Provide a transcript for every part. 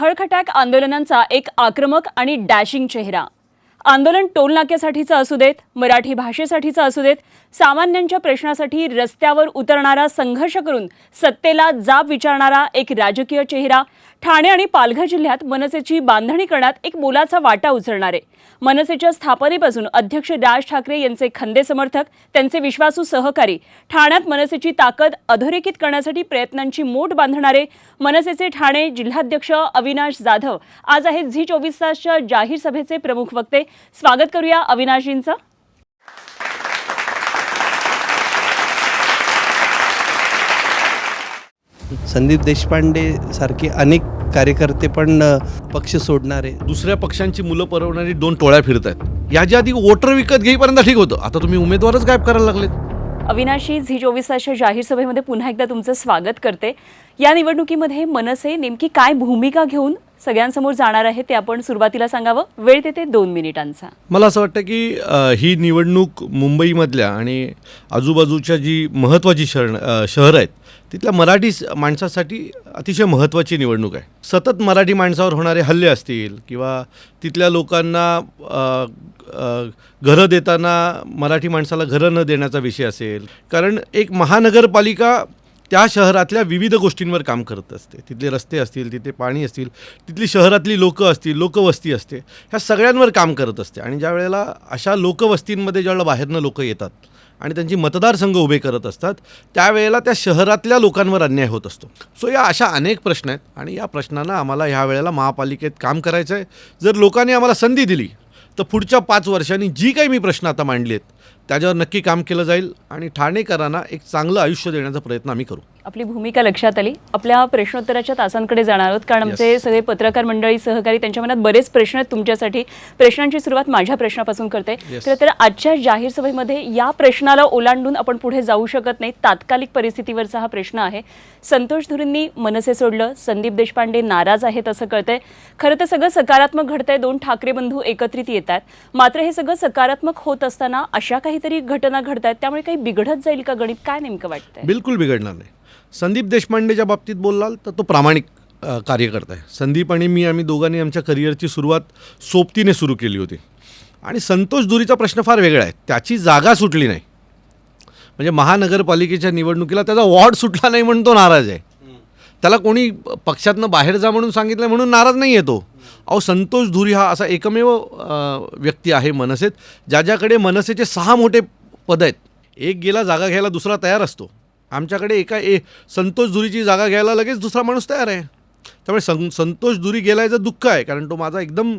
खळखटाक आंदोलनांचा एक आक्रमक आणि डॅशिंग चेहरा। आंदोलन टोलनाक्यासाठीचं असू देत, मराठी भाषेसाठीचं असू देत, सामान्यांच्या प्रश्नासाठी रस्त्यावर उतरणारा, संघर्ष करून सत्तेला जाब विचारणारा एक राजकीय चेहरा। ठाणे आणि पालघर जिल्ह्यात मनसेची बांधणी करण्यात एक मोलाचा वाटा उचलणारे, मनसेच्या स्थापनेपासून अध्यक्ष राज ठाकरे यांचे खंदे समर्थक, त्यांचे विश्वासू सहकारी, ठाण्यात मनसेची ताकद अधोरेखित करण्यासाठी प्रयत्नांची मोठ बांधणारे मनसेचे ठाणे जिल्हाध्यक्ष अविनाश जाधव आज आहेत झी24 तासच्या जाहीर सभेचे प्रमुख वक्ते। स्वागत करूया अविनाशजींचं। संदीप देशपांडे सारखे अनेक कार्यकर्ते पण पक्ष सोडणारे, दुसऱ्या पक्षांची मुलं परवणारी दोन टोळ्या फिरत आहेत। याच्या आधी वोटर विकत घेईपर्यंत ठीक होतं, आता तुम्ही उमेदवारच गायब करायला लागलेत। अविनाशजी, झी24 तासच्या जाहीर सभेमध्ये पुन्हा एकदा तुमचं स्वागत करते। या निवडणुकीमध्ये मनसे नेमकी काय भूमिका घेऊन सगळ्यांसमोर जाणार आहे ते आपण सुरुवातीला सांगावं। वेळ देते 2 मिनिटांचा। मला असं वाटतं की ही निवडणूक मुंबईमधल्या आणि आजूबाजूच्या जी महत्त्वाची शहर आहेत तिथल्या मराठी माणसासाठी अतिशय महत्त्वाची निवडणूक आहे। सतत मराठी माणसावर होणारे हल्ले असतील किंवा तिथल्या लोकांना घरं देताना मराठी माणसाला घरं न देण्याचा विषय असेल, कारण एक महानगरपालिका त्या शहरातल्या विविध गोष्टींवर काम करत असते। तिथले रस्ते असतील, तिथे पाणी असतील, तिथली शहरातली लोकं असतील, लोकवस्ती असते, ह्या सगळ्यांवर काम करत असते। आणि ज्या वेळेला अशा लोकवस्तींमध्ये ज्यावेळेला बाहेरनं लोकं येतात आणि त्यांची मतदारसंघ उभे करत असतात त्यावेळेला त्या शहरातल्या लोकांवर अन्याय होत असतो। सो या अशा अनेक प्रश्न आहेत आणि या प्रश्नांना आम्हाला ह्या वेळेला महापालिकेत काम करायचं आहे। जर लोकांनी आम्हाला संधी दिली तर पुढच्या 5 वर्षांनी जी काही मी प्रश्न आता मांडले आहेत त्याच्यावर नक्की काम केलं जाईल आणि ठाणेकरांना एक चांगलं आयुष्य देण्याचा प्रयत्न आम्ही करू। आपली भूमिका लक्षात आली। आपल्या प्रश्नोत्तराच्या तासांकडे जाणार आहोत, कारण आमचे सगळे पत्रकार मंडळी, सहकारी, त्यांच्या मनात बरेच प्रश्न आहेत तुमच्यासाठी। प्रश्नांची सुरुवात माझ्या प्रश्नापासून करते। तर आजच्या जाहीर सभेमध्ये या प्रश्नाला ओलांडून आपण पुढे जाऊ शकत नाही। तात्कालिक परिस्थितीवरचा हा प्रश्न आहे। संतोष धुरेंनी मनसे सोडलं, संदीप देशपांडे नाराज आहेत असं कळतंय। खरं तर सगळं सकारात्मक घडतंय, 2 ठाकरे बंधू एकत्रित येत आहेत। मात्र हे सगळं सकारात्मक होत असताना अशा काहीतरी घटना घडतायत, त्यामुळे काही बिघडत जाईल का गणित? काय नेमकं वाटतंय? बिलकुल बिघडणार नाही। संदीप देशपांडेच्या बाबतीत बोलाल तर तो प्रामाणिक कार्यकर्ता आहे। संदीप आणि मी, आम्ही दोघांनी आमच्या करिअरची सुरुवात सोबतीने सुरू केली होती। आणि संतोष धुरीचा प्रश्न फार वेगळा आहे, त्याची जागा सुटली नाही, म्हणजे महानगरपालिकेच्या निवडणुकीला त्याचा वॉर्ड सुटला नाही म्हणून तो नाराज आहे। त्याला कोणी पक्षातनं बाहेर जा म्हणून सांगितलं म्हणून नाराज नाही आहे तो। अहो, संतोष धुरी हा असा एकमेव व्यक्ती आहे मनसेत ज्याच्याकडे मनसेचे 6 मोठे पद आहेत। एक गेला जागा घ्यायला दुसरा तयार असतो। आमच्याकडे संतोष धुरीची जागा घ्यायला लगेच दुसरा माणूस तयार आहे। त्यामुळे संतोष धुरी गेल्याचं दुःख आहे, कारण तो माझा एकदम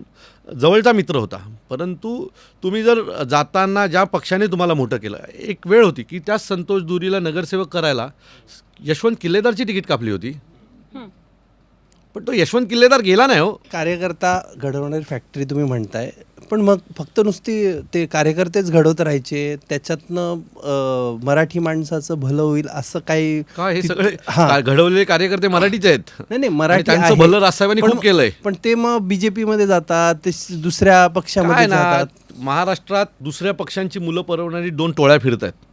जवळचा मित्र होता। परंतु तुम्ही जर जाताना ज्या पक्षाने तुम्हाला मोठं केलं, एक वेळ होती की त्या संतोष धुरीला नगरसेवक करायला यशवंत किल्लेदारची तिकीट कापली होती, पण तो यशवंत किल्लेदार गेला नाही। हो, कार्यकर्ता घडवणारी फॅक्टरी तुम्ही म्हणताय, पण मग फक्त नुसती ते कार्यकर्तेच घडवत राहायचे, त्याच्यातनं मराठी माणसाचं भलं होईल असं काही का? हे सगळे घडवलेले कार्यकर्ते मराठीचे आहेत। नाही, मराठी त्यांचं भलं राजसाहेबांनी खूप केलंय, पण ते मग बीजेपी मध्ये जातात, ते दुसऱ्या पक्षामध्ये जातात। महाराष्ट्रात दुसऱ्या पक्षांची मुलं परवणारी 2 टोळ्या फिरत आहेत।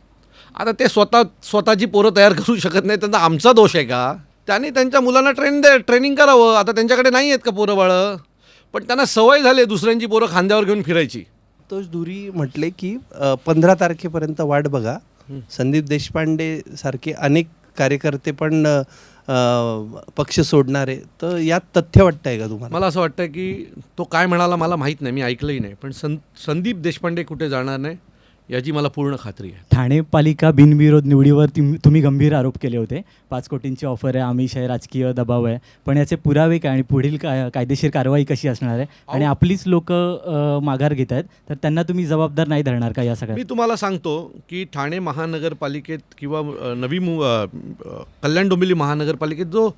आता ते स्वतःची पोरं तयार करू शकत नाही, त्यांचा आमचा दोष आहे का? त्यांनी त्यांच्या मुलांना ट्रेनिंग करावं। आता त्यांच्याकडे नाही आहेत का पोरं बाळं, पण त्यांना सवय झाली दुसऱ्यांची पोरं खांद्यावर घेऊन फिरायची। संतोष धुरी म्हटले की 15 तारखेपर्यंत वाट बघा। संदीप देशपांडे सारखे अनेक कार्यकर्ते पण पक्ष सोडणारे, तर यात तथ्य वाटतंय का तुम्हाला? मला असं वाटतं की तो काय म्हणाला मला माहीत नाही, मी ऐकलंही नाही, पण संदीप देशपांडे कुठे जाणार नाही याची मला पूर्ण खात्री आहे। ठाणे पालिका बिनविरोध निवडीवर तुम्ही गंभीर आरोप केले होते। 5 कोटींची ऑफर आहे, आमिष आहे, राजकीय दबाव आहे, पण याचे पुरावे काय आणि पुढील कायदेशीर कारवाई कशी असणार आहे? आणि आपलीच लोक माघार घेत आहेत, तर त्यांना तुम्ही जबाबदार नाही धरणार का या सगळ्या? मी तुम्हाला सांगतो की ठाणे महानगरपालिकेत किंवा नवी कल्याण डोंबिवली महानगरपालिकेत जो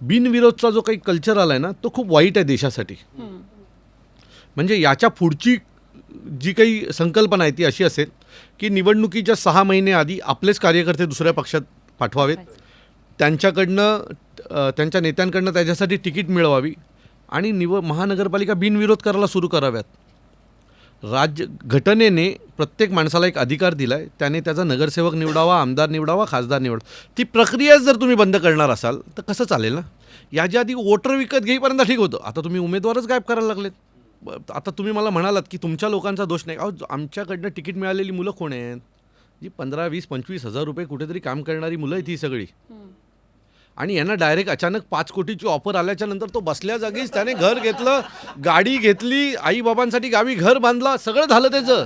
बिनविरोधचा जो काही कल्चर आला आहे ना, तो खूप वाईट आहे देशासाठी। म्हणजे याच्या पुढची जी काही संकल्पना आहे ती अशी असेल की निवडणुकीच्या 6 महिने आधी आपलेच कार्यकर्ते दुसऱ्या पक्षात पाठवावेत, त्यांच्याकडनं त्यांच्या नेत्यांकडनं त्याच्यासाठी तिकीट मिळवावी आणि महानगरपालिका बिनविरोध करायला सुरू कराव्यात। घटनेने प्रत्येक माणसाला एक अधिकार दिला आहे, त्याने त्याचा नगरसेवक निवडावा, आमदार निवडावा, खासदार निवडावा. ती प्रक्रियाच जर तुम्ही बंद करणार असाल तर कसं चालेल ना. याच्या आधी वोटर विकत घेईपर्यंत ठीक होतं, आता तुम्ही उमेदवारच गायब करायला लागलेत. आता तुम्ही मला म्हणालात की तुमच्या लोकांचा दोष नाही. अहो, आमच्याकडनं तिकीट मिळालेली मुलं कोण आहेत? जी 15, 20, 25 हजार रुपये कुठेतरी काम करणारी मुलं आहेत ही सगळी. आणि यांना डायरेक्ट अचानक 5 कोटीची ऑफर आल्याच्या नंतर तो बसल्या जागीच त्याने घर घेतलं, गाडी घेतली, आईबाबांसाठी गावी घर बांधला, सगळं झालं त्याचं.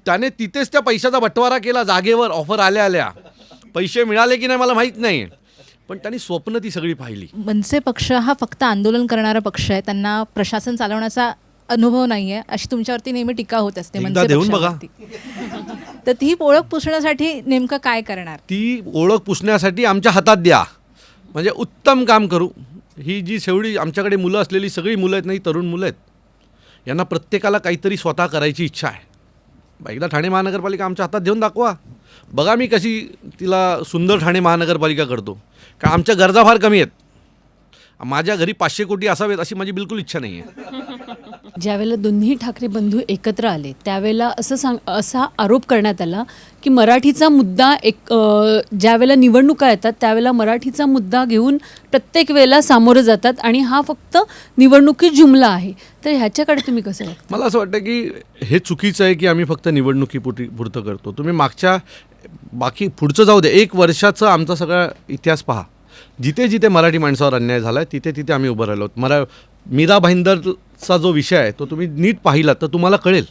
त्याने तिथेच त्या पैशाचा बंटवारा केला जागेवर, ऑफर आल्या आल्या. पैसे मिळाले की नाही मला माहीत नाही, पण त्यांनी स्वप्न ती सगळी पाहिली. मनसे पक्ष हा फक्त आंदोलन करणारा पक्ष आहे, त्यांना प्रशासन चालवण्याचा अनुभव नाही आहे, अशी तुमच्यावरती नेहमी टीका होत असते एकदा मनसे देऊन बघा. पक्षावरती. तर ती ओळख पुसण्यासाठी नेमकं काय करणार? ती ओळख पुसण्यासाठी आमच्या हातात द्या, म्हणजे उत्तम काम करू. ही जी शेवटी आमच्याकडे मुलं असलेली सगळी मुलं आहेत, नाही तरुण मुलं आहेत, यांना प्रत्येकाला काहीतरी स्वतः करायची इच्छा आहे. एकदा ठाणे महानगरपालिका आमच्या हातात देऊन दाखवा, बघा मी कशी तिला सुंदर ठाणे महानगरपालिका करतो. का आमच्या गरजा फार कमी आहेत. माझ्या घरी 500 कोटी असावेत अशी माझी बिलकुल इच्छा नाही आहे. ज्यावेळेला दोन्ही ठाकरे बंधू एकत्र आले त्यावेळेला असा आरोप करण्यात आला की मराठीचा मुद्दा ज्यावेळेला निवडणुका येतात त्यावेळेला मराठीचा मुद्दा घेऊन प्रत्येक वेळेला सामोरं जातात आणि हा फक्त निवडणुकी जुमला आहे. तर ह्याच्याकडे तुम्ही कसं बघता? मला असं वाटतं की हे चुकीचं आहे की आम्ही फक्त पुरतं करतो. तुम्ही बाकी पुढचं जाऊ दे, 1 वर्षाचा आमचा सगळा इतिहास पहा. जिथे जिथे मराठी माणसावर अन्याय झाला आहे तिथे तिथे आम्ही उभं राहिलो. मीरा भाईंदरचा जो विषय आहे तो तुम्ही नीट पाहिलात तर तुम्हाला कळेल.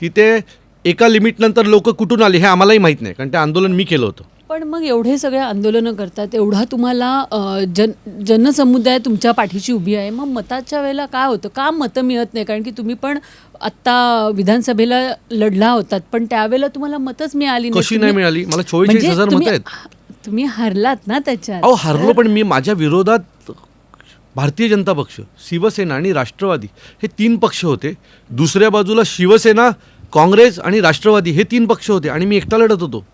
तिथे एका लिमिटनंतर लोक कुठून आले हे आम्हालाही माहीत नाही, कारण ते आंदोलन मी केलं होतं. पण मग एवढे सगळे आंदोलनं करतात, एवढा तुम्हाला जनसमुदाय तुमच्या पाठीशी उभी आहे, मग मताच्या वेळेला काय होतं? का मतं मिळत नाही? कारण की तुम्ही पण आत्ता विधानसभेला लढला होतात, पण त्यावेळेला तुम्हाला मतच मिळाली कशी नाही मिळाली? मला 44,000 मतं आहेत. तुम्ही हरलात ना त्याच्यात. अहो हरलो, पण मी माझ्या विरोधात भारतीय जनता पक्ष, शिवसेना आणि राष्ट्रवादी हे 3 पक्ष होते. दुसऱ्या बाजूला शिवसेना, काँग्रेस आणि राष्ट्रवादी हे 3 पक्ष होते आणि मी एकटा लढत होतो.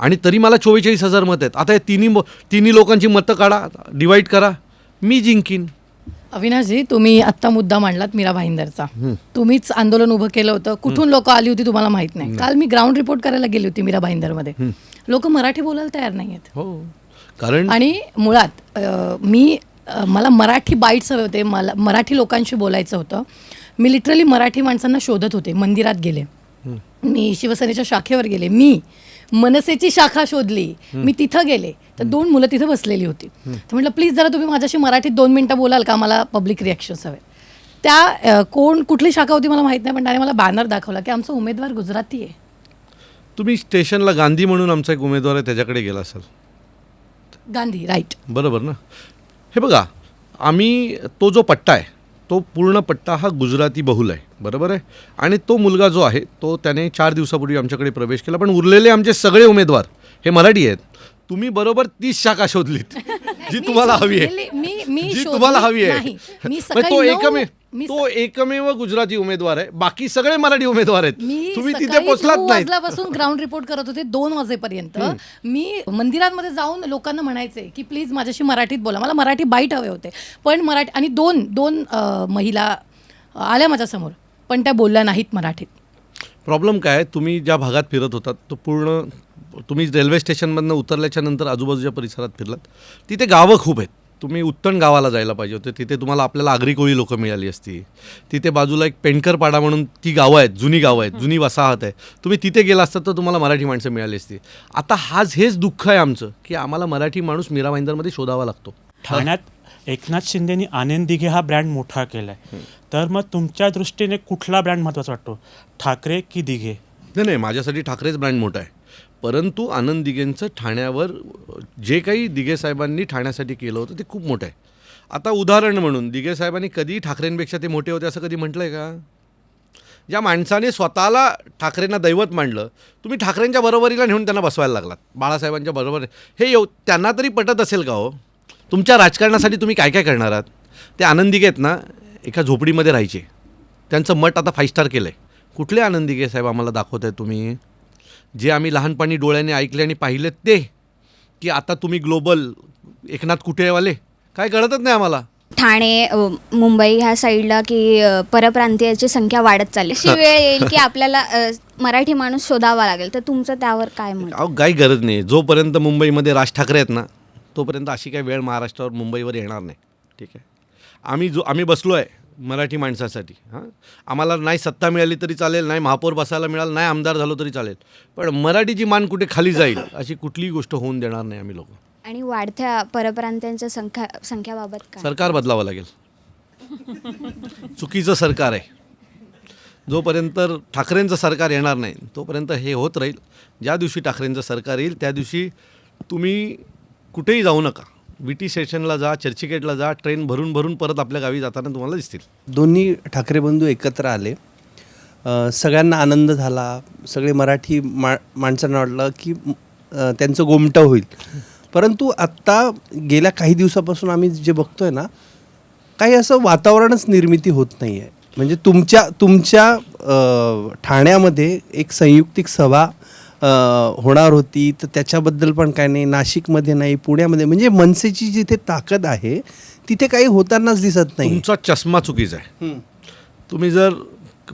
आणि तरी मला 44,000 मतं आहेत. आता या तिन्ही लोकांची मतं काढा, डिवाईड करा, मी जिंकीन. अविनाशजी, तुम्ही आत्ता मुद्दा मांडलात मीरा भाईंदरचा. तुम्हीच आंदोलन उभं केलं होतं. कुठून लोक आली होती तुम्हाला माहित नाही. काल मी ग्राउंड रिपोर्ट करायला गेली होती मीरा भाईंदरमध्ये. लोक मराठी बोलायला तयार नाही आहेत. हो, कारण आणि मुळात मला मराठी बाईट्स हवे होते, मला मराठी लोकांशी बोलायचं होतं. मी लिटरली मराठी माणसांना शोधत होते. मंदिरात गेले, मी शिवसेनेच्या शाखेवर गेले, मी मनसेची शाखा शोधली, मी तिथं गेले तर 2 मुलं तिथं बसलेली होती. तर म्हटलं प्लीज जरा तुम्ही माझ्याशी मराठीत 2 मिनटं बोलाल का, मला पब्लिक रिॲक्शन्स हवे. त्या कुठली शाखा होती मला माहीत नाही, पण त्याने मला बॅनर दाखवला की आमचा उमेदवार गुजराती आहे. तुम्ही स्टेशनला गांधी म्हणून आमचा एक उमेदवार आहे त्याच्याकडे गेला असाल. गांधी, राईट, बरोबर ना. हे बघा, आम्ही तो जो पट्टा आहे तो पूर्ण पट्टा हा गुजराती बहुल आहे, बरोबर आहे. आणि तो मुलगा जो आहे तो त्याने 4 दिवसापूर्वी आमच्याकडे प्रवेश केला, पण उरलेले आमचे सगळे उमेदवार हे मराठी आहेत. तुम्ही बरोबर 30 शाखा शोधलीत जी तुम्हाला हवी आहे, जी तुम्हाला हवी आहे. तो एकमेव गुजराती उमेदवार आहे, बाकी सगळे मराठी उमेदवार आहेत. तुम्ही तिथे पोहोचलात नाही. वाजल्यापासून ग्राउंड रिपोर्ट करत होते 2 वाजेपर्यंत. मी मंदिरांमध्ये जाऊन लोकांना म्हणायचे की प्लीज माझ्याशी मराठीत बोला, मला मराठी बाईट हवे होते. पण मराठी, आणि दोन महिला आल्या माझ्यासमोर, पण त्या बोलल्या नाहीत मराठीत. प्रॉब्लेम काय, तुम्ही ज्या भागात फिरत होतात तो पूर्ण, तुम्ही रेल्वे स्टेशनमधनं उतरल्याच्या नंतर आजूबाजूच्या परिसरात फिरलात, तिथे गावं खूप आहेत. तुम्ही उत्तण गावाला जायला पाहिजे होते. तिथे तुम्हाला आपल्याला आगरी कोळी लोकं मिळाली असती. तिथे बाजूला एक पेंडकरपाडा म्हणून ती गावं आहेत, जुनी गावं आहेत, जुनी वसाहत आहे. तुम्ही तिथे गेला असतात तर तुम्हाला मराठी माणसं मिळाली असती. आता हेच दुःख आहे आमचं की आम्हाला मराठी माणूस मीरा भाईंदरमध्ये शोधावा लागतो. ठाण्यात एकनाथ शिंदेनी आनंद दिघे हा ब्रँड मोठा केला आहे, तर मग तुमच्या दृष्टीने कुठला ब्रँड महत्त्वाचा वाटतो, ठाकरे की दिघे? नाही, माझ्यासाठी ठाकरेच ब्रँड मोठा आहे. परंतु आनंद दिघेंचं ठाण्यावर जे काही दिघे साहेबांनी ठाण्यासाठी केलं होतं ते खूप मोठं आहे. आता उदाहरण म्हणून दिघे साहेबांनी कधी ठाकरेंपेक्षा ते मोठे होते असं कधी म्हटलं आहे का? ज्या माणसाने स्वतःला ठाकरेंना दैवत मांडलं, तुम्ही ठाकरेंच्या बरोबरीला नेऊन त्यांना बसवायला लागलात, बाळासाहेबांच्या बरोबर. हे त्यांना तरी पटत असेल का हो? तुमच्या राजकारणासाठी तुम्ही काय काय करणार आहात? ते आनंद दिघे आहेत ना, एका झोपडीमध्ये राहायचे, त्यांचं मठ आता 5 स्टार केलं आहे. कुठले आनंद दिघे साहेब आम्हाला दाखवत आहे तुम्ही? जे आम्ही लहानपणी डोळ्याने ऐकले आणि पाहिलेत ते, की आता तुम्ही ग्लोबल एकनाथ कुटेवाले, काय कळतच नाही आम्हाला. ठाणे मुंबई ह्या साईडला की परप्रांतीयाची संख्या वाढत चालली, अशी वेळ येईल की आपल्याला मराठी माणूस शोधावा लागेल, तर तुमचं त्यावर काय मत? अहो काही गरज नाही. जोपर्यंत मुंबईमध्ये राज ठाकरे आहेत ना तोपर्यंत अशी काही वेळ महाराष्ट्रावर मुंबईवर येणार नाही. ठीक आहे, आम्ही बसलो आहे मराठी माणसासाठी. हां, आम्हाला नाही सत्ता मिळाली तरी चालेल, नाही महापौर बसायला मिळालं, नाही आमदार झालो तरी चालेल, पण मराठीची मान कुठे खाली जाईल अशी कुठलीही गोष्ट होऊन देणार नाही आम्ही लोक. आणि वाढत्या परप्रांतीयांच्या संख्याबाबत काय? सरकार बदलावं लागेल. चुकीचं सरकार आहे. जोपर्यंत ठाकरेंचं सरकार येणार नाही तोपर्यंत हे होत राहील. ज्या दिवशी ठाकरेंचं सरकार येईल त्या दिवशी तुम्ही कुठेही जाऊ नका, विटी स्टेशनला जा, चर्चगेटला जा, ट्रेन भरून भरून परत आपल्या गावी जाताना तुम्हाला दिसतील. दोन्ही ठाकरे बंधू एकत्र आले, सगळ्यांना आनंद झाला. सगळे मराठी माणसांना वाटलं की त्यांचं गोमटं होईल. परंतु आत्ता गेल्या काही दिवसापासून आम्ही जे बघतोय ना, काही असं वातावरणच निर्मिती होत नाही आहे. म्हणजे तुमच्या ठाण्यामध्ये एक संयुक्तिक सभा होणार होती, तर त्याच्याबद्दल पण काय नाही. नाशिकमध्ये नाही, पुण्यामध्ये, म्हणजे मनसेची जिथे ताकद आहे तिथे काही होतानाच दिसत नाही. तुमचा चष्मा चुकीचा आहे. तुम्ही जर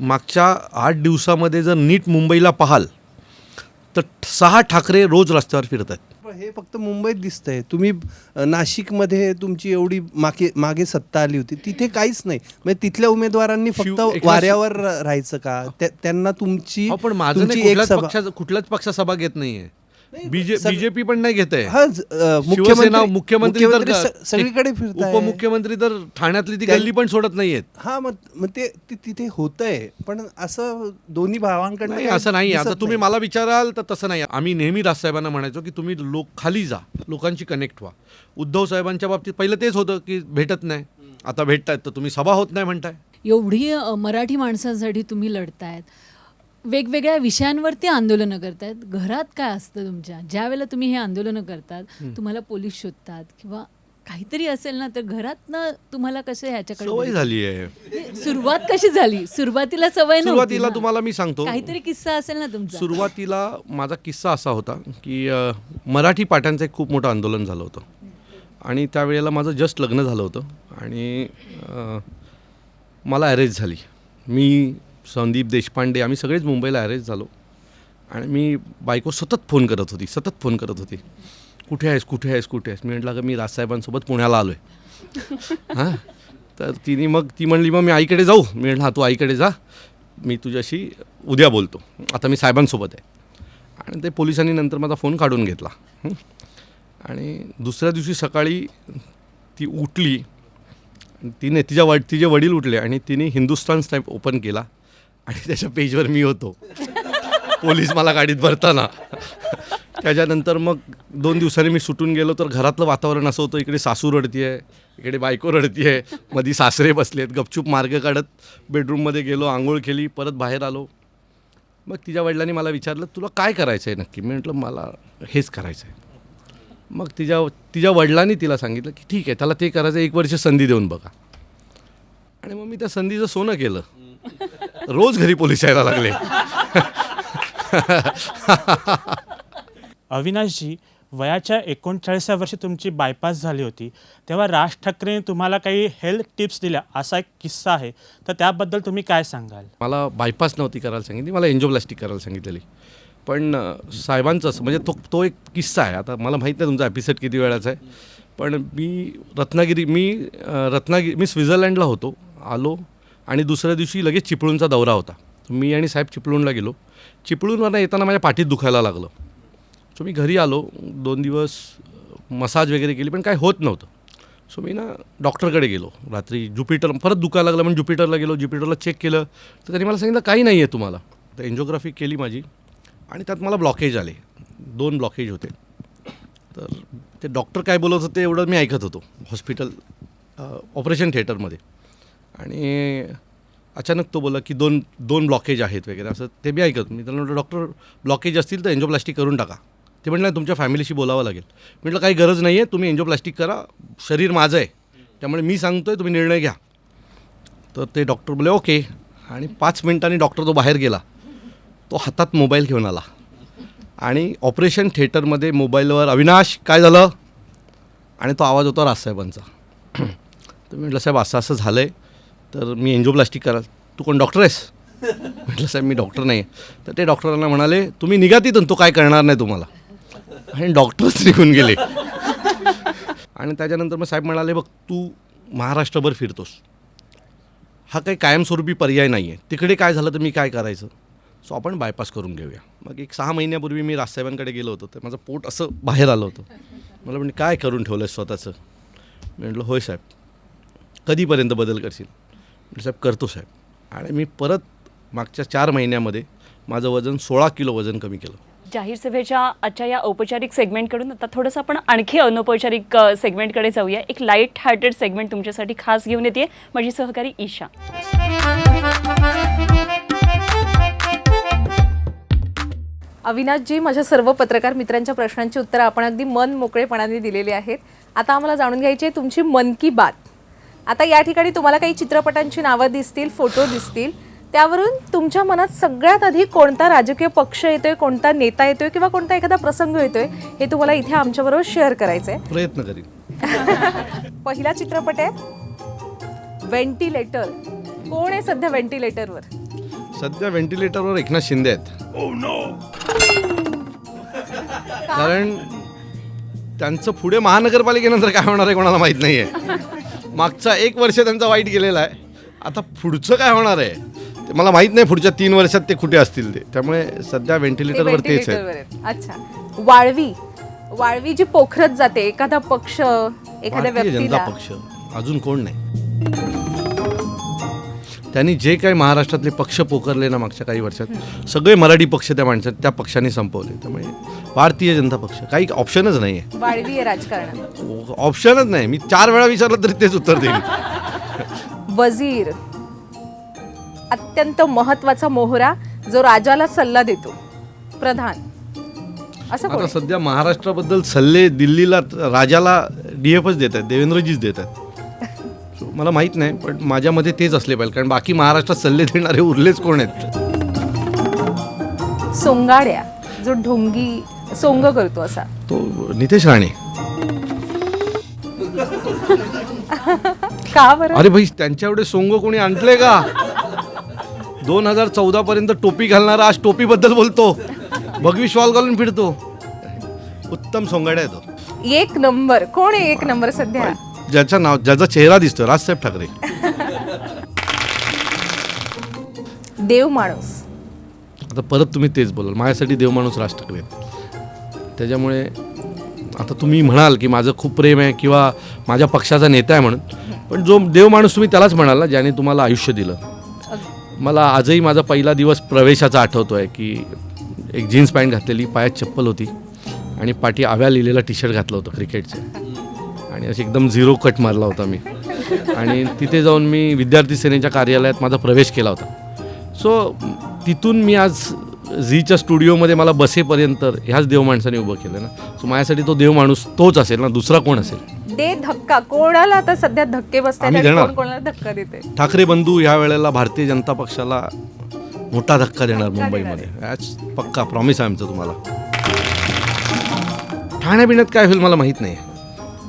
मागच्या 8 दिवसामध्ये जर नीट मुंबईला पाहाल तर 6 ठाकरे रोज रस्त्यावर फिरत आहेत. हे फक्त मुंबईत दिसतंय. तुम्ही नाशिकमध्ये तुमची एवढी मागे सत्ता आली होती, तिथे काहीच नाही. म्हणजे तिथल्या उमेदवारांनी फक्त वाऱ्यावर राहायचं का? त्यांना तुमची पण माझं तुमची नाही, एक सभा, कुठल्याच पक्ष सभा घेत नाहीये. बीजेपी पण नाही घेत आहे. हा, मुख्यमंत्री तर सगळीकडे फिरताय. उपमुख्यमंत्री तर ठाण्यातली ती गल्ली पण सोडत नाहीयेत. हा, मग ते तिथे होतंय, पण असं दोन्ही भावांकडनं नाही, काही असं नाही. आता दिसत तुम्ही नाही. मला विचाराल तर तसं नाही. आम्ही नेहमी राजसाहेबांना म्हणायचो की तुम्ही खाली जा, लोकांची कनेक्ट व्हा. उद्धव साहेबांच्या बाबतीत पहिलं तेच होतं की भेटत नाही, आता भेटतायत तर तुम्ही सभा होत नाही म्हणताय. एवढी मराठी माणसांसाठी तुम्ही लढतायत, वेगवेगळ्या विषयांवरती आंदोलनं करतायत. घरात काय असतं तुमच्या ज्या वेळेला तुम्ही हे आंदोलनं करतात? तुम्हाला पोलीस शोधतात किंवा काहीतरी असेल ना, तर घरातनं तुम्हाला कसं ह्याच्याकडे सवय झाली आहे. सुरुवात कशी झाली? सुरुवातीला सवय नव्हती सुरुवातीला ना. तुम्हाला मी सांगतो, काहीतरी किस्सा असेल ना तुमचा. सुरुवातीला माझा किस्सा असा होता की मराठी पाट्यांचं एक खूप मोठं आंदोलन झालं होतं आणि त्यावेळेला माझं जस्ट लग्न झालं होतं आणि मला अरेस्ट झाली. मी, संदीप देशपांडे, आम्ही सगळेच मुंबईला अरेस्ट झालो आणि मी बायको सतत फोन करत होती, कुठे आहेस. मी म्हटलं का मी राजसाहेबांसोबत पुण्याला आलो आहे. हां, तर ती म्हणली मग मी आईकडे जाऊ. मी म्हटलं हां, तू आईकडे जा, मी तुझ्याशी उद्या बोलतो, आता मी साहेबांसोबत आहे. आणि ते पोलिसांनी नंतर माझा फोन काढून घेतला. आणि दुसऱ्या दिवशी सकाळी ती उठली, तिचे वडील उठले आणि तिने हिंदुस्तान स्टॅम्प ओपन केला आणि त्याच्या पेजवर मी होतो, पोलीस मला गाडीत भरताना. त्याच्यानंतर मग 2 दिवसांनी मी सुटून गेलो तर घरातलं वातावरण असं होतं, इकडे सासू रडती आहे, इकडे बायको रडती आहे, मध्ये सासरे बसलेत. गपचूप मार्ग काढत बेडरूममध्ये गेलो, आंघोळ केली, परत बाहेर आलो. मग तिच्या वडिलांनी मला विचारलं तुला काय करायचं आहे नक्की? मी म्हटलं मला हेच करायचं आहे. मग तिच्या वडिलांनी तिला सांगितलं की ठीक आहे, त्याला ते करायचं, 1 वर्ष संधी देऊन बघा. आणि मग मी त्या संधीचं सोनं केलं. रोज घरी पोलीस यायला लागले. अविनाशजी, वयाच्या 39व्या वर्षी तुमची बायपास झाली होती, तेव्हा राज ठाकरेंनी तुम्हाला काही हेल्थ टिप्स दिल्या असा एक किस्सा आहे, तर त्याबद्दल तुम्ही काय सांगाल? मला बायपास नव्हती करायला सांगितली, मला एन्जिओप्लास्टिक करायला सांगितलेली. पण साहेबांचं असं म्हणजे तो एक किस्सा आहे. आता मला माहीत नाही तुमचा एपिसोड किती वेळाचा आहे, पण मी स्वित्झर्लंडला होतो, आलो आणि दुसऱ्या दिवशी लगेच चिपळूणचा दौरा होता. मी आणि साहेब चिपळूणला गेलो. चिपळूणवरनं येताना माझ्या पाठीत दुखायला लागलं. सो मी घरी आलो, 2 दिवस मसाज वगैरे केली पण काय होत नव्हतं. सो मी डॉक्टरकडे गेलो रात्री. ज्युपिटर परत दुखायला लागलं म्हणून ज्युपिटरला गेलो. ज्युपिटरला चेक केलं तर त्यांनी मला सांगितलं काही नाही आहे तुम्हाला. तर एन्जिओग्राफी केली माझी आणि त्यात मला ब्लॉकेज आले, 2 ब्लॉकेज होते. तर ते डॉक्टर काय बोलत होते एवढं मी ऐकत होतो हॉस्पिटल ऑपरेशन थिएटरमध्ये. आणि अचानक तो बोला की दोन ब्लॉकेज आहेत वगैरे असं ते मी ऐकत. मी त्याला म्हटलं डॉक्टर ब्लॉकेज असतील तर एन्जिओप्लास्टिक करून टाका. ते म्हटलं तुमच्या फॅमिलीशी बोलावं लागेल. म्हटलं काही गरज नाही आहे, तुम्ही एन्जिओप्लास्टिक करा, शरीर माझं आहे त्यामुळे मी सांगतो आहे, तुम्ही निर्णय घ्या. तर ते डॉक्टर बोले ओके. आणि 5 मिनिटांनी डॉक्टर तो बाहेर गेला. तो हातात मोबाईल घेऊन आला आणि ऑपरेशन थिएटरमध्ये मोबाईलवर अविनाश काय झालं, आणि तो आवाज होता राजसाहेबांचा. तर मी म्हटलं साहेब असं असं झालं आहे, तर मी एन्जिओप्लास्टिक कराल. तू कोण डॉक्टर आहेस? म्हटलं साहेब मी डॉक्टर नाही आहे. तर ते डॉक्टरांना म्हणाले तुम्ही निघा तिथून, तो काय करणार नाही तुम्हाला. आणि डॉक्टरच निघून गेले. आणि त्याच्यानंतर मग साहेब म्हणाले बघ तू महाराष्ट्रभर फिरतोस, हा काही कायमस्वरूपी पर्याय नाही आहे, तिकडे काय झालं तर मी काय करायचं, सो आपण बायपास करून घेऊया. मग एक 6 महिन्यापूर्वी मी राजसाहेबांकडे गेलो होतो, तर माझं पोट असं बाहेर आलं होतं. मला म्हणजे काय करून ठेवलं आहे स्वतःचं. मी म्हटलं होय साहेब, कधीपर्यंत बदल करशील? म्हटलं साहेब करतो साहेब. आणि मी परत मागच्या 4 महिन्यामध्ये माझं वजन 16 किलो वजन कमी केलं. जाहीर सभेच्या आजच्या या औपचारिक सेगमेंटकडून आता थोडंसं आपण आणखी अनौपचारिक सेगमेंटकडे जाऊया. एक लाईट हार्टेड सेगमेंट तुमच्यासाठी खास घेऊन येते माझी सहकारी ईशा. अविनाशजी, माझ्या सर्व पत्रकार मित्रांच्या प्रश्नांची उत्तरं आपण अगदी मन मोकळेपणाने दिलेली आहेत. आता आम्हाला जाणून घ्यायची आहे तुमची मन की बात. आता या ठिकाणी तुम्हाला काही चित्रपटांची नावं दिसतील, फोटो दिसतील, त्यावरून तुमच्या मनात सगळ्यात आधी कोणता राजकीय पक्ष येतोय, कोणता नेता येतोय किंवा कोणता एखादा प्रसंग येतोय हे तुम्हाला इथे आमच्याबरोबर शेअर करायचं आहे. प्रयत्न करीन. पहिला चित्रपट आहे व्हेंटिलेटर. कोण आहे सध्या व्हेंटिलेटरवर? सध्या व्हेंटिलेटरवर एकनाथ शिंदे आहेत. कारण त्यांचं पुढे महानगरपालिकेनंतर काय होणार आहे कोणाला माहीत नाही आहे. मागचा 1 वर्ष त्यांचा वाईट गेलेला आहे, आता पुढचं काय होणार आहे ते मला माहीत नाही. पुढच्या 3 वर्षात ते कुठे असतील ते, त्यामुळे सध्या व्हेंटिलेटरवर तेच आहे. अच्छा, वाळवी जी पोखरत जाते, एखादा पक्ष, एखाद्या भारतीय जनता व्यक्तीला. पक्ष, अजून कोण नाही. त्यांनी जे काही महाराष्ट्रातले पक्ष पोखरले ना मागच्या काही वर्षात, सगळे मराठी पक्ष त्या पक्षाने संपवले. त्यामुळे भारतीय जनता पक्ष काही ऑप्शनच नाही आहे. वाळवी आहे राजकारणात. ऑप्शनच नाही. मी 4 वेळा विचारलं तरी तेच उत्तर देईन. वजीर, अत्यंत महत्वाचा मोहरा जो राजाला सल्ला देतो. प्रधान, असं कोण आता आहे? सध्या महाराष्ट्राबद्दल सल्ले दिल्लीला राजाला DFच देत आहेत, देवेंद्रजीच देत आहेत. मला माहीत नाही, पण माझ्या मते तेच असले पाहिजे, कारण बाकी महाराष्ट्रात सल्ले देणारे उरलेच कोण आहेत? सोंगाड्या, जो ढोंगी सोंग करतो असा. तो नितेश राणे. का बरं? अरे भाई, त्यांच्या एवढे सोंग कोणी आणले का? 2014 पर्यंत टोपी घालणारा आज टोपीबद्दल बोलतो, भगवी शॉल घालून फिरतो. उत्तम सोंगाड्या आहे तो. 1 नंबर कोण आहे? 1 नंबर सध्या ज्याचा चेहरा दिसतो, राजसाहेब ठाकरे. देव माणूस. आता परत तुम्ही तेच बोलाल, माझ्यासाठी देव माणूस राज ठाकरे. त्याच्यामुळे आता तुम्ही म्हणाल की माझं खूप प्रेम आहे किंवा माझ्या पक्षाचा नेता आहे म्हणून, पण जो देव माणूस तुम्ही त्यालाच म्हणाल ना ज्याने तुम्हाला आयुष्य दिलं. मला आजही माझा पहिला दिवस प्रवेशाचा आठवतो आहे की एक जीन्स पॅन्ट घातलेली, पायात चप्पल होती आणि पाठी आव्या लिहिलेला टी-शर्ट घातलं होतं क्रिकेटचं, आणि अशी एकदम 0 कट मारला होता मी. आणि तिथे जाऊन मी विद्यार्थी सेनेच्या कार्यालयात माझा प्रवेश केला होता. सो तिथून मी आज झीच्या स्टुडिओमध्ये मला बसेपर्यंत ह्याच देव माणसाने उभं केलं ना. सो माझ्यासाठी तो देव माणूस तोच असेल ना, दुसरा कोण असेल? दे धक्का. कोणाला आता सध्या धक्के आम्ही बसतात, देणार. कोण कोणाला धक्का देते? ठाकरे बंधू ह्या वेळेला भारतीय जनता पक्षाला मोठा धक्का देणार मुंबईमध्ये. ॲच पक्का प्रॉमिस आहे आमचं तुम्हाला. ठाण्यापिण्यात काय होईल मला माहीत नाही,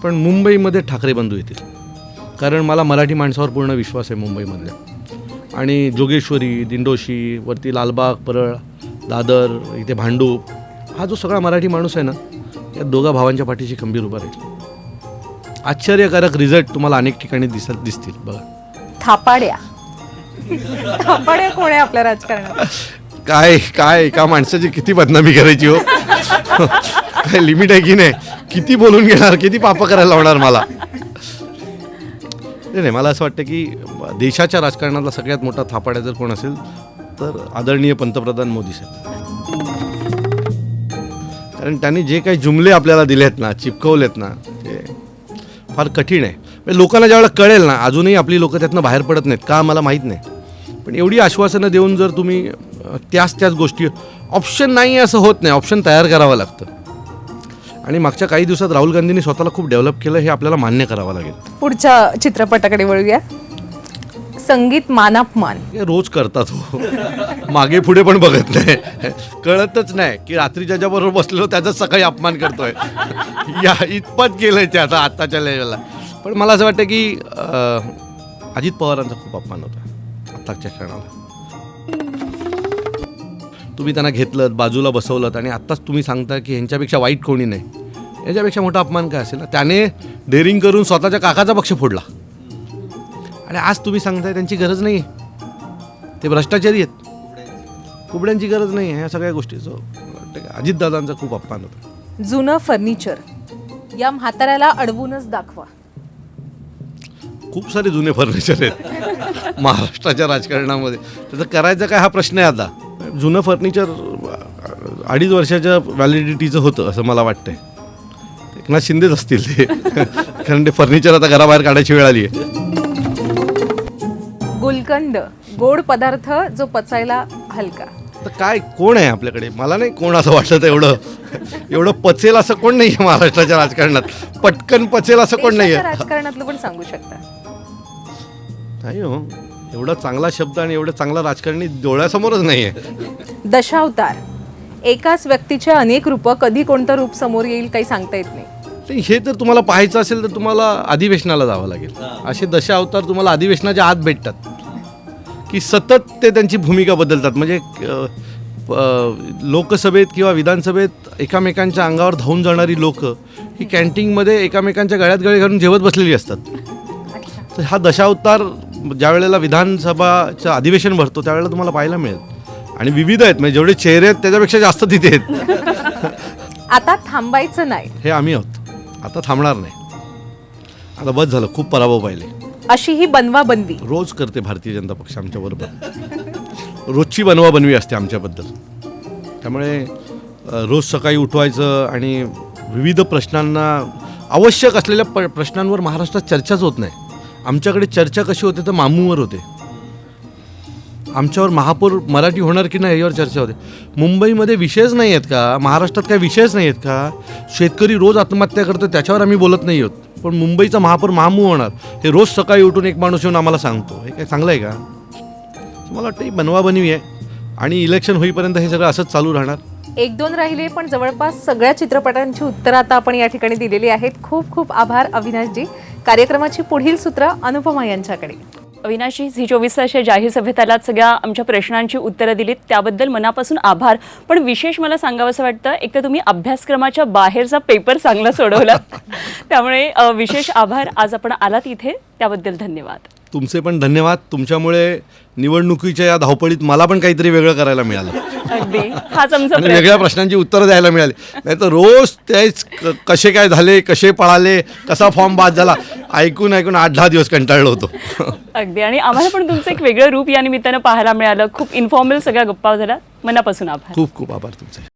पण मुंबईमध्ये ठाकरे बंधू येतील. कारण मला मराठी माणसावर पूर्ण विश्वास आहे मुंबईमधल्या. आणि जोगेश्वरी, दिंडोशी, वरती लालबाग, परळ, दादर, इथे भांडूप, हा जो सगळा मराठी माणूस आहे ना, या दोघा भावांच्या पाठीशी खंबीर उभा राहील. आश्चर्यकारक रिझल्ट तुम्हाला अनेक ठिकाणी दिसतील. बघा, थापाड्या. थापाड्या कोण आहे आपल्या राजकारणात? काय काय एका माणसाची किती बदनामी करायची हो. काय लिमिट आहे की नाही? किती बोलून घेणार, किती पापं करायला लावणार मला? नाही, मला असं वाटतं की देशाच्या राजकारणातला सगळ्यात मोठा थापाड्या जर कोण असेल तर आदरणीय पंतप्रधान मोदी साहेब. कारण त्यांनी जे काही जुमले आपल्याला दिलेत ना, चिपकवलेत ना, ते फार कठीण आहे. म्हणजे लोकांना ज्यावेळेला कळेल ना, अजूनही आपली लोकं त्यातनं बाहेर पडत नाहीत का मला माहीत नाही, पण एवढी आश्वासनं देऊन जर तुम्ही त्याच गोष्टी, ऑप्शन नाही आहे असं होत नाही, ऑप्शन तयार करावं लागतं. आणि मागच्या काही दिवसात राहुल गांधींनी स्वतःला खूप डेव्हलप केलं, हे आपल्याला मान्य करावं लागेल. पुढच्या चित्रपटाकडे वळूया. संगीत मानापमान. हे रोज करतात हो, मागे पुढे पण बघत नाही, कळतच नाही की रात्री ज्याच्याबरोबर बसलेलो त्याचाच सकाळी अपमान करतोय. या इतपत केलंय ते आताच्या लेवलला. पण मला असं वाटतं की अजित पवारांचा खूप अपमान होता आत्ताच्या क्षणाला. तुम्ही त्यांना घेतलं, बाजूला बसवलं आणि आत्ताच तुम्ही सांगता की ह्यांच्यापेक्षा वाईट कोणी नाही. याच्यापेक्षा मोठा अपमान काय असेल ना. त्याने डेअरिंग करून स्वतःच्या काकाचा पक्ष फोडला आणि आज तुम्ही सांगताय त्यांची गरज नाही आहे, ते भ्रष्टाचारी आहेत, कुबड्यांची गरज नाही आहे. ह्या सगळ्या गोष्टीचं अजितदादांचा खूप अपमान होता. जुनं फर्निचर या म्हाताऱ्याला अडवूनच दाखवा. खूप सारे जुने फर्निचर आहेत महाराष्ट्राच्या राजकारणामध्ये. त्याचं करायचं काय हा प्रश्न आहे आता. जुनं फर्निचर 2.5 वर्षाच्या व्हॅलिडिटीचं होतं असं मला वाटतंय. एकनाथ शिंदेच असतील ते कारण ते फर्निचर आता घराबाहेर काढायची वेळ आली आहे. गुलकंद गोड पदार्थ जो पचायला हलका. तर काय कोण आहे आपल्याकडे? मला नाही कोण असं वाटतं एवढं पचेल असं कोण नाही आहे महाराष्ट्राच्या राजकारणात. पटकन पचेल असं कोण नाही देशाच्या आहे. राजकारणातलं पण सांगू शकता. नाही हो, एवढा चांगला शब्द आणि एवढं चांगला राजकारणी डोळ्यासमोरच नाही आहे. दशावतार एकाच व्यक्तीचे अनेक रूप, कधी कोणतं रूप समोर येईल काही सांगता येत नाही. हे जर तुम्हाला पाहायचं असेल तर तुम्हाला अधिवेशनाला जावं लागेल. असे दशावतार तुम्हाला अधिवेशनाच्या आत भेटतात की सतत ते त्यांची भूमिका बदलतात. म्हणजे लोकसभेत किंवा विधानसभेत एकामेकांच्या अंगावर धावून जाणारी लोक ही कॅन्टीनमध्ये एकामेकांच्या गळ्यात गळे घालून जेवत बसलेली असतात. तर हा दशावतार ज्या वेळेला विधानसभाचं अधिवेशन भरतो त्यावेळेला तुम्हाला पाहायला मिळेल. आणि विविध आहेत, म्हणजे जेवढे चेहरे आहेत त्याच्यापेक्षा जास्त तिथे आहेत. आता थांबायचं नाही हे आम्ही आहोत, आता थांबणार नाही. आता बस झालं, खूप पराभव पाहिले. अशी ही बनवाबनवी रोज करते भारतीय जनता पक्ष आमच्याबरोबर. रोजची बनवाबनवी असते आमच्याबद्दल. त्यामुळे रोज सकाळी उठवायचं आणि विविध प्रश्नांना, आवश्यक असलेल्या प्रश्नांवर महाराष्ट्रात चर्चाच होत नाही. आमच्याकडे चर्चा कशी होते तर मामूवर होते. आमच्यावर महापौर मराठी होणार की नाही यावर चर्चा होते. मुंबईमध्ये विषयच नाही आहेत का? महाराष्ट्रात काही विषयच नाही आहेत का? शेतकरी रोज आत्महत्या करतो त्याच्यावर आम्ही बोलत नाही आहोत, पण मुंबईचा महापौर महामू होणार हे रोज सकाळी उठून एक माणूस येऊन आम्हाला सांगतो. हे काय चांगलं आहे का? मला वाटतं ही बनवाबनवी आहे आणि इलेक्शन होईपर्यंत हे सगळं असंच चालू राहणार. 1-2 राहिले, पण जवळपास सगळ्या चित्रपटांची उत्तरं आता आपण या ठिकाणी दिलेली आहेत. खूप खूप आभार अविनाशजी. कार्यक्रमाची पुढील सूत्र अनुपमा यांच्याकडे. अविनाशजी, झी24 तासच्या जाहीर सभेत आलात, सगळ्या आमच्या प्रश्नांची उत्तरं दिलीत, त्याबद्दल मनापासून आभार. पण विशेष मला सांगावंसं वाटतं, एक तर तुम्ही अभ्यासक्रमाच्या बाहेरचा पेपर चांगला सोडवला, त्यामुळे विशेष आभार. आज आपण आलात इथे, त्याबद्दल धन्यवाद. तुमचे पण धन्यवाद. तुमच्यामुळे निवडणुकीच्या या धावपळीत मला पण काहीतरी वेगळं करायला मिळालं अगदी हाच आमचा आणि वेगळ्या प्रश्नांची उत्तरं द्यायला मिळाली. नाही तर रोज तेच कसे काय झाले, कसे पळाले, कसा फॉर्म बाद झाला ऐकून 8-10 दिवस कंटाळलो होतो. अगदी. आणि आम्हाला पण तुमचं एक वेगळं रूप या निमित्तानं पाहायला मिळालं. खूप इन्फॉर्मल सगळ्या गप्पा झाल्या. मनापासून आभार. खूप खूप आभार तुमचे.